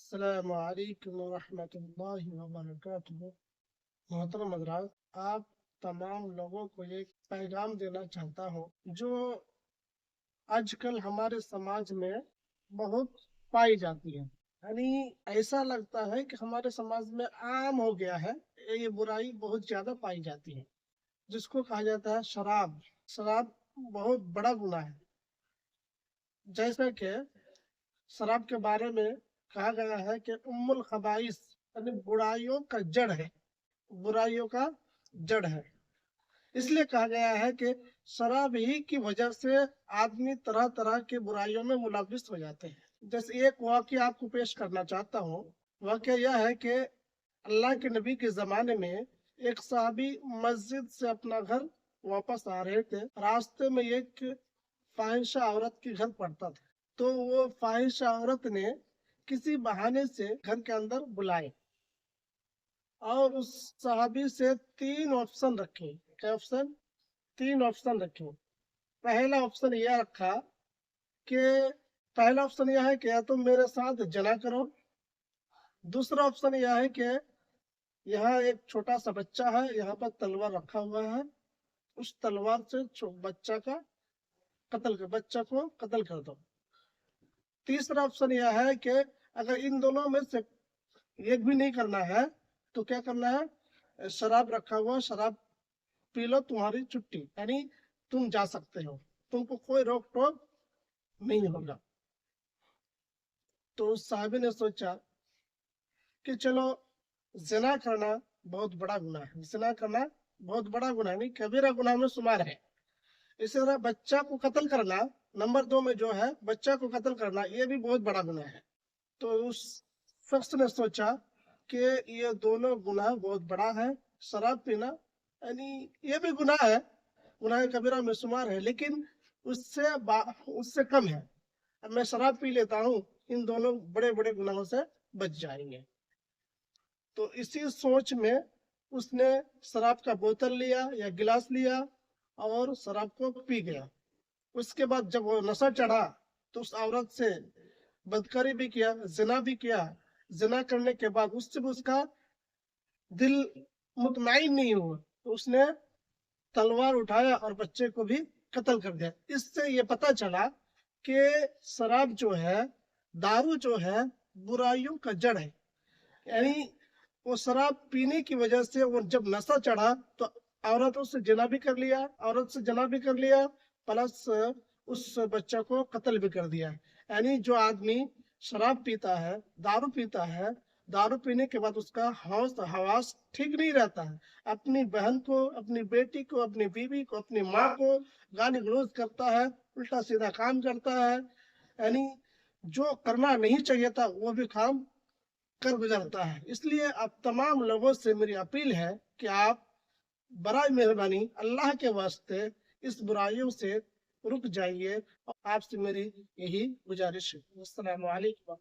अस्सलामु अलैकुम वरहमतुल्लाहि वबरकातुहू। मोहतरम हज़रात, आप तमाम लोगों को एक पैगाम देना चाहता हूँ जो आजकल हमारे समाज में बहुत पाई जाती है। यानी ऐसा लगता है कि हमारे समाज में आम हो गया है, ये बुराई बहुत ज्यादा पाई जाती है, जिसको कहा जाता है शराब। शराब बहुत बड़ा गुनाह है। जैसा कि शराब के बारे में कहा गया है कि उम्मुल खबाइस, यानी बुराइयों का जड़ है, बुराइयों का जड़ है। इसलिए कहा गया है कि शराब ही की वजह से आदमी तरह तरह की बुराइयों में मुलविस हो जाते हैं। जैसे एक वाक़या आपको पेश करना चाहता हूँ। वाक़या यह है कि अल्लाह के नबी के ज़माने में एक साहबी मस्जिद से अपना घर वापस आ रहे थे। रास्ते में एक फाहिशा औरत के घर पड़ता था, तो वो फाहिशा औरत ने किसी बहाने से घर के अंदर बुलाए और उस साहबी से तीन ऑप्शन रखे। क्या ऑप्शन? तीन ऑप्शन रखे। पहला ऑप्शन यह रखा कि पहला ऑप्शन यह है कि या तुम मेरे साथ जना करो। दूसरा ऑप्शन यह है कि यहाँ एक छोटा सा बच्चा है, यहाँ पर तलवार रखा हुआ है, उस तलवार से बच्चा को कत्ल कर दो। तीसरा ऑप्शन यह है कि अगर इन दोनों में से एक भी नहीं करना है तो क्या करना है, शराब रखा हुआ, शराब पी लो, तुम्हारी छुट्टी, यानी तुम जा सकते हो, तुमको कोई रोक टोक नहीं होगा। तो उस साहबी ने सोचा कि चलो, जिना करना बहुत बड़ा गुनाह है, जिना करना बहुत बड़ा गुनाह नहीं, कबीरा गुनाह में शुमार है। इसी तरह बच्चा को कत्ल करना, नंबर 2 में जो है बच्चा को कत्ल करना, ये भी बहुत बड़ा गुनाह है। तो उस शख्स ने सोचा कि ये दोनों गुनाह बहुत बड़ा है। शराब पीना यानी ये भी गुनाह है, गुनाह कबीरा में शुमार है, लेकिन उससे कम है। अब मैं शराब पी लेता हूँ, इन दोनों बड़े बड़े गुनाहों से बच जाएंगे। तो इसी सोच में उसने शराब का बोतल लिया या गिलास लिया और शराब को पी गया। उसके बाद जब वो नशा चढ़ा तो उस औरत से बदकारी भी किया, जिना भी किया। जिना करने के बाद उससे भी उसका दिल मुतमईन नहीं हुआ, तो उसने तलवार उठाया और बच्चे को भी कत्ल कर दिया। इससे ये पता चला कि शराब जो है, दारू जो है, बुराइयों का जड़ है। यानी वो शराब पीने की वजह से वो जब नशा चढ़ा तो औरतों से जना भी कर लिया, औरत से जना भी कर लिया, प्लस उस बच्चा को कत्ल भी कर दिया। यानी जो आदमी शराब पीता है, दारू पीता है, दारू पीने के बाद उसका होश हवास ठीक नहीं रहता है, अपनी बहन को, अपनी बेटी को, अपनी बीवी को, अपनी माँ को गाली गलौज करता है, उल्टा सीधा काम करता है। यानी जो करना नहीं चाहिए था वो भी काम कर गुजरता है। इसलिए आप तमाम लोगों से मेरी अपील है कि आप बराए मेहरबानी अल्लाह के वास्ते इस बुराइयों से रुक जाइए, और आपसे मेरी यही गुजारिश है। अस्सलामु अलैकुम।